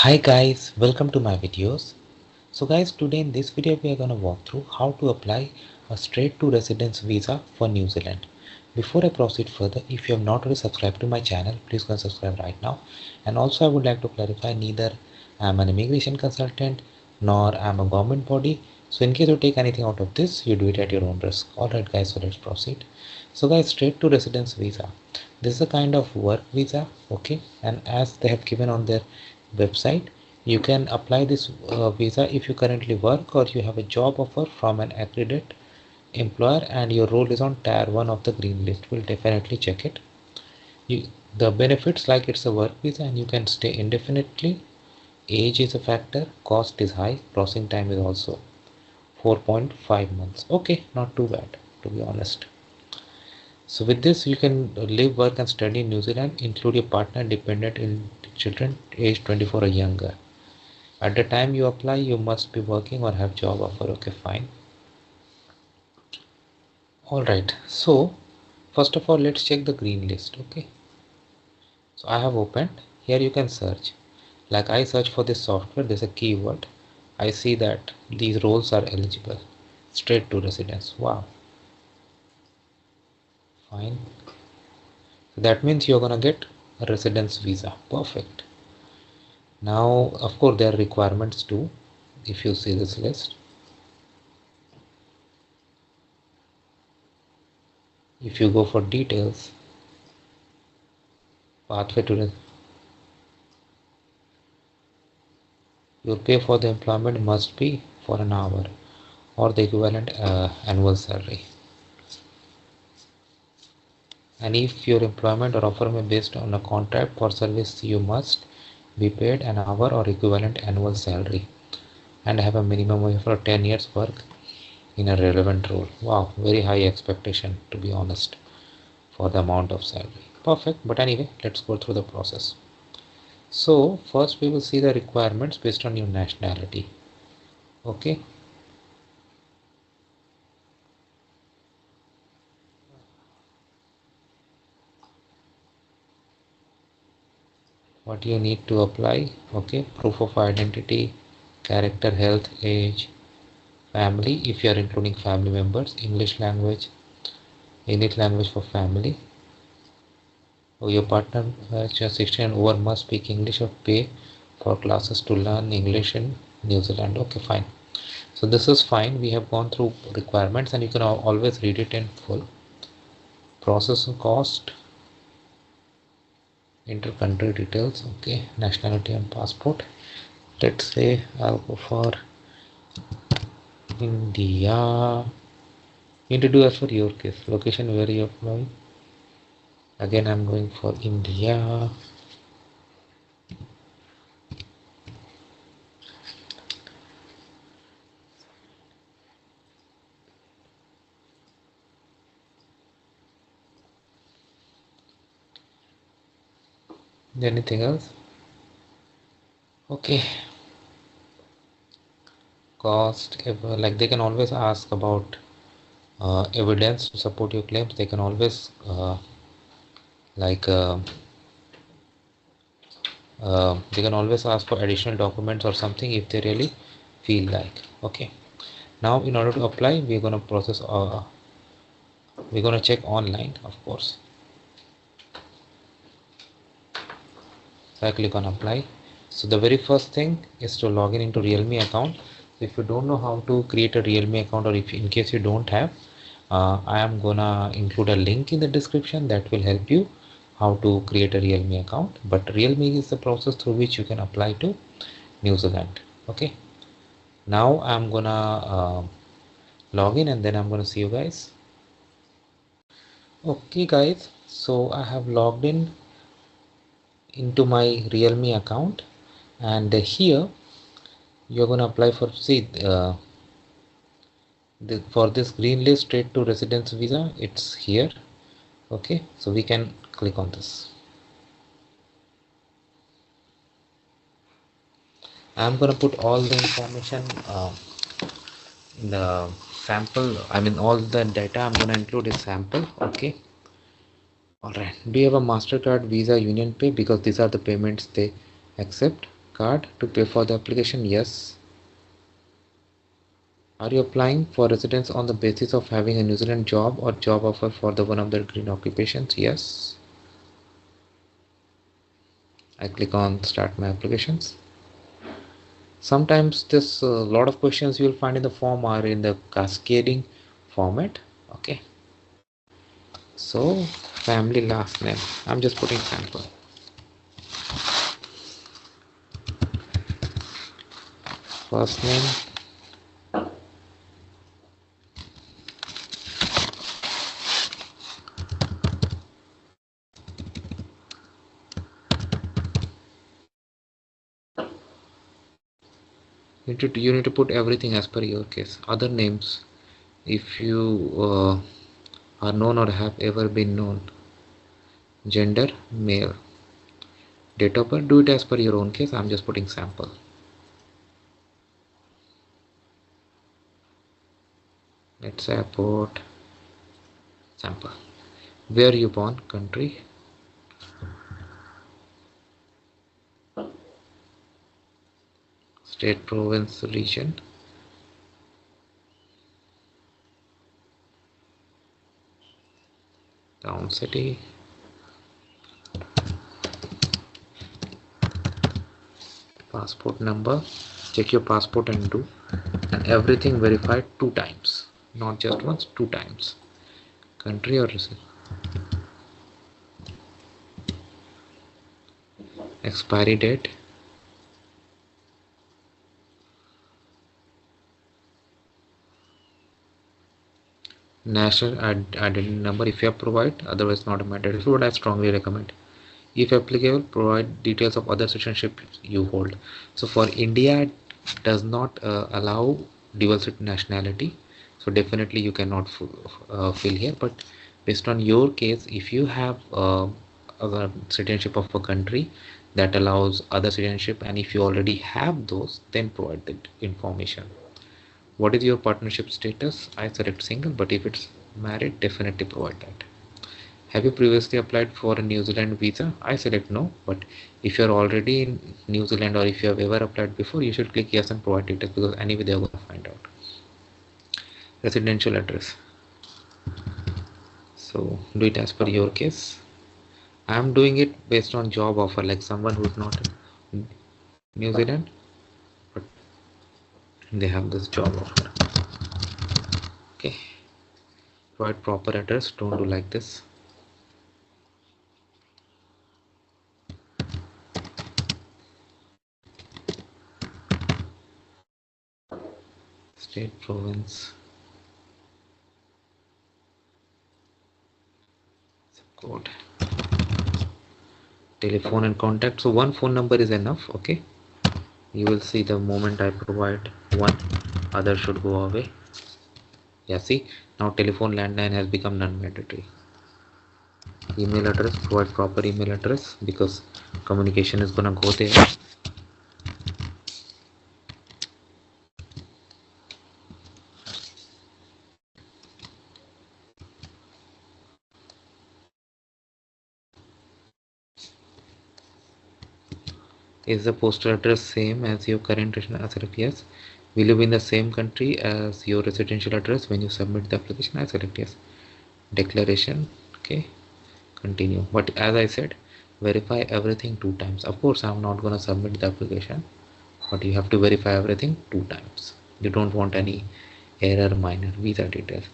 Hi guys, welcome to my videos. So guys, today in this video we are going to walk through how to apply a straight to residence visa for New Zealand. Before I proceed further, if you have not already subscribed to my channel, please go and subscribe right now. And also I would like to clarify, neither I am an immigration consultant nor I am a government body. So in case you take anything out of this, you do it at your own risk. Alright guys, so let's proceed. So guys, straight to residence visa. This is a kind of work visa, okay? And as they have given on their website, you can apply this visa if you currently work or you have a job offer from an accredited employer and your role is on tier 1 of the green list. We'll definitely check it. The benefits, like it's a work visa and you can stay indefinitely. Age is a factor, cost is high, processing time is also 4.5 months. Okay, not too bad to be honest. So with this, you can live, work and study in New Zealand, include your partner, dependent and children aged 24 or younger. At the time you apply, you must be working or have job offer. Okay, fine. Alright, so first of all, let's check the green list. Okay, so I have opened. Here you can search. Like I search for this software, there's a keyword. I see that these roles are eligible. Straight to residence. Wow, fine. So that means you're gonna get a residence visa. Perfect. Now, of course, there are requirements too. If you see this list, if you go for details, pathway to your pay for the employment must be for an hour or the equivalent annual salary. And if your employment or offer may be based on a contract for service, you must be paid an hour or equivalent annual salary and have a minimum of for 10 years work in a relevant role. Wow, very high expectation to be honest for the amount of salary. Perfect. But anyway, let's go through the process. So first we will see the requirements based on your nationality. Okay. What you need to apply. Okay. Proof of identity, character, health, age, family, if you are including family members, English language for family. Or your partner just 16 and over must speak English or pay for classes to learn English in New Zealand. Okay, fine. So this is fine. We have gone through requirements and you can always read it in full. Process cost, inter-country details. Okay, nationality and passport. Let's say I'll go for India. Need to do as for your case. Location where you're applying. Again, I'm going for India. Anything else? Okay. Cost, like they can always ask about evidence to support your claims. They can always like they can always ask for additional documents or something if they really feel like. Okay, now in order to apply, we're going to check online, of course. So I click on apply. So the very first thing is to log into Realme account. So if you don't know how to create a Realme account, or if in case you don't have, I am gonna include a link in the description that will help you how to create a Realme account. But Realme is the process through which you can apply to New Zealand. Okay, now I'm gonna log in and then I'm gonna see you guys. Okay guys, so I have logged in into my Realme account, and here you're gonna apply for, see, for this green list straight to residence visa. It's here. Okay, so we can click on this. I'm gonna put all the information in the sample. I mean, all the data I'm gonna include is sample. Okay. All right. Do you have a MasterCard, Visa, Union Pay? Because these are the payments they accept. card to pay for the application? Yes. Are you applying for residence on the basis of having a New Zealand job or job offer for the one of the green occupations? Yes. I click on start my applications. Sometimes this lot of questions you will find in the form are in the cascading format. Okay. So family last name. I'm just putting sample. First name. You need to put everything as per your case. Other names, if you are known or have ever been known. Gender male. Date of birth, do it as per your own case. I'm just putting sample. Let's say I put sample. Where you born, country. State, province, region. Town, city. Passport number. Check your passport and do. And everything verified 2 times. Not just once, 2 times. Country or region. Expiry date. National identity number if you have provide, otherwise not a matter. This is what I strongly recommend. If applicable, provide details of other citizenship you hold. So for India, does not allow dual nationality. So definitely you cannot fill here. But based on your case, if you have a citizenship of a country that allows other citizenship, and if you already have those, then provide the information. What is your partnership status? I select single, but if it's married, definitely provide that. Have you previously applied for a New Zealand visa? I select no, but if you're already in New Zealand or if you have ever applied before, you should click yes and provide details, because anyway they're going to find out. Residential address. So do it as per your case. I'm doing it based on job offer, like someone who's not in New Zealand, but they have this job offer. Okay. Provide proper address. Don't do like this. State, province, code, telephone and contact. So one phone number is enough. Okay, you will see the moment I provide one, other should go away. Yeah, see, now telephone landline has become non-mandatory. Email address, provide proper email address, because communication is gonna go there. Is the postal address same as your current residence? I select yes. Will you be in the same country as your residential address when you submit the application? I select yes. Declaration. Okay, continue. But as I said, verify everything 2 times. Of course, I'm not gonna submit the application, but you have to verify everything 2 times. You don't want any error. Minor visa details.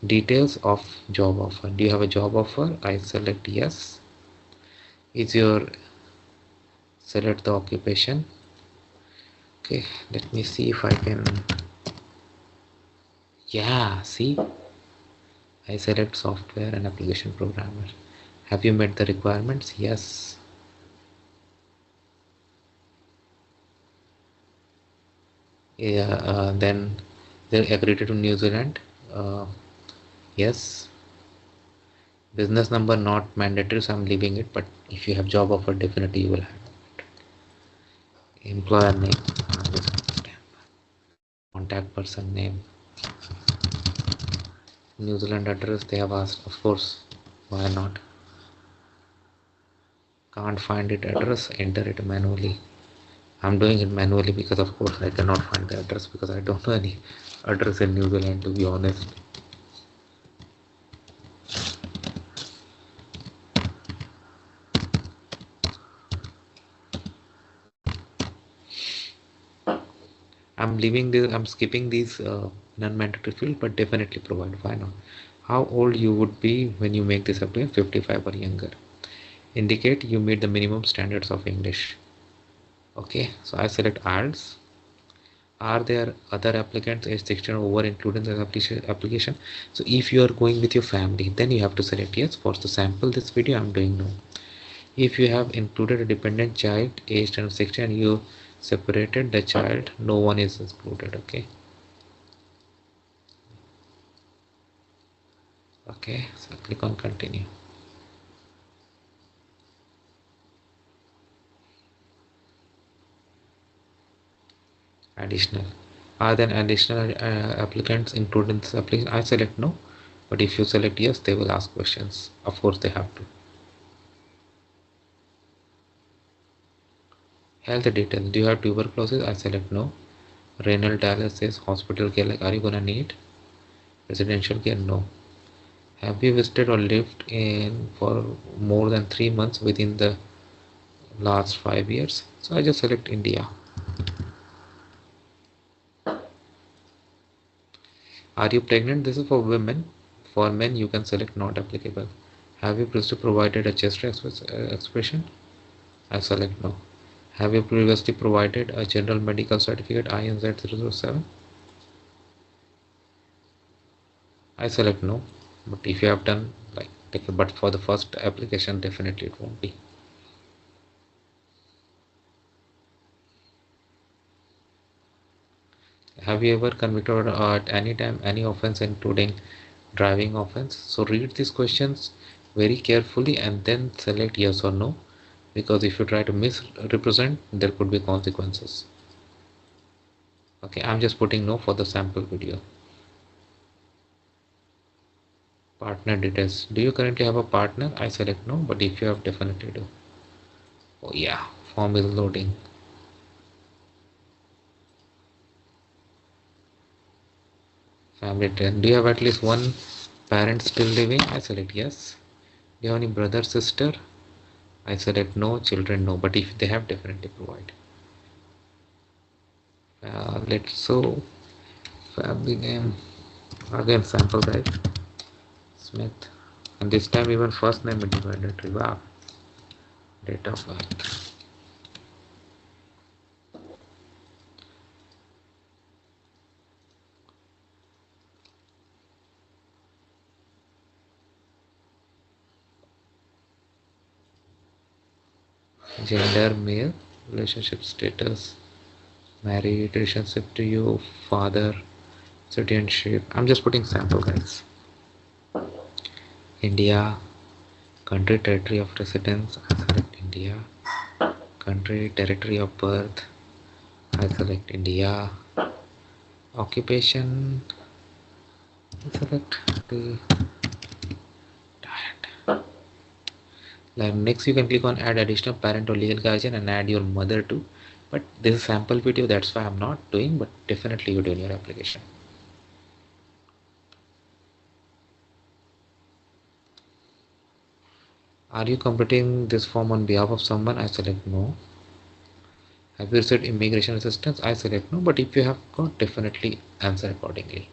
Details of job offer. Do you have a job offer? I select yes. Is your select the occupation. Okay, let me see if I can. Yeah, see, I select software and application programmer. Have you met the requirements? Yes. Yeah, then they're accredited to New Zealand. Yes. Business number not mandatory, so I'm leaving it. But if you have job offer, definitely you will have it. Employer name, contact person name, New Zealand address. They have asked, of course. Why not? Can't find it address. Enter it manually. I'm doing it manually because of course I cannot find the address because I don't know any address in New Zealand, to be honest. I'm skipping these non-mandatory field, but definitely provide. Why not? How old you would be when you make this application? 55 or younger. Indicate you meet the minimum standards of English. Okay, so I select IELTS. Are there other applicants age 16 or over included in the application? So if you are going with your family, then you have to select yes. For the sample this video I'm doing no. If you have included a dependent child aged under 16 and you separated the child, no one is included. Okay. Okay, so click on continue. Additional. Are there additional applicants included in this application? I select no, but if you select yes, they will ask questions. Of course, they have to. Health details. Do you have tuberculosis? I select no. Renal dialysis, hospital care, like are you gonna need? Residential care? No. Have you visited or lived in for more than 3 months within the last 5 years? So I just select India. Are you pregnant? This is for women. For men, you can select not applicable. Have you previously provided a chest expression? I select no. Have you previously provided a general medical certificate INZ007? I select no. But if you have done but for the first application, definitely it won't be. Have you ever convicted at any time any offense including driving offense? So read these questions very carefully and then select yes or no, because if you try to misrepresent, there could be consequences. Okay, I'm just putting no for the sample video. Partner details. Do you currently have a partner? I select no, but if you have, definitely do. Oh yeah, form is loading. Family details. Do you have at least one parent still living? I select yes. Do you have any brother, sister? I select no. Children no, but if they have, definitely provide. Let's so family name again, sample guys, Smith, and this time even first name is mandatory. Wow. Date of birth. Gender male. Relationship status married. Relationship to you, father. Citizenship. I'm just putting sample guys. India. Country, territory of residence. I select India. Country, territory of birth. I select India. Occupation. I select the diet. Like next you can click on add additional parent or legal guardian and add your mother too, but this is sample video, that's why I'm not doing, but definitely you do in your application. Are you completing this form on behalf of someone? I select no. Have you received immigration assistance? I select no, but if you have got, definitely answer accordingly.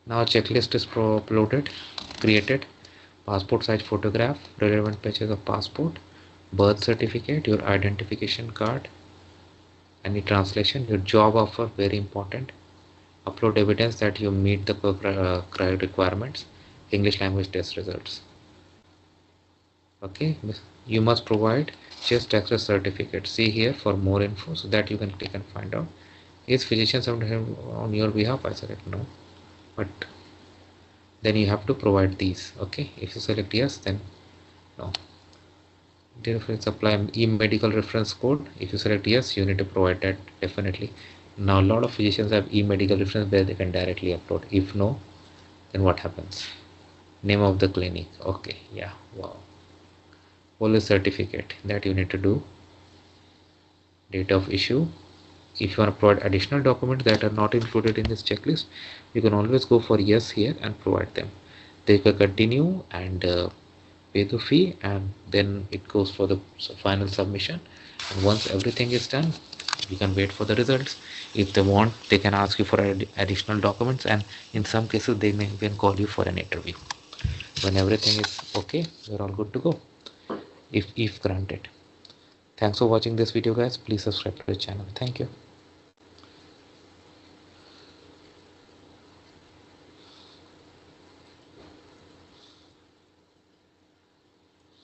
Now a checklist is uploaded, created. Passport size photograph, relevant pages of passport, birth certificate, your identification card, any translation, your job offer, very important. Upload evidence that you meet the requirements, English language test results. Okay, you must provide chest access certificate. See here for more info so that you can click and find out. Is physician on your behalf? I select no, but then you have to provide these. Okay, if you select yes, then no. Reference apply e-medical reference code. If you select yes, you need to provide that definitely. Now a lot of physicians have e-medical reference where they can directly upload. If no, then what happens? Name of the clinic. Okay, yeah, wow. Police certificate that you need to do. Date of issue. If you want to provide additional documents that are not included in this checklist, you can always go for yes here and provide them. They can continue and pay the fee, and then it goes for the final submission. And once everything is done, you can wait for the results. If they want, they can ask you for additional documents, and in some cases they may even call you for an interview. When everything is okay, you're all good to go, if granted. Thanks for watching this video, guys. Please subscribe to the channel. Thank you.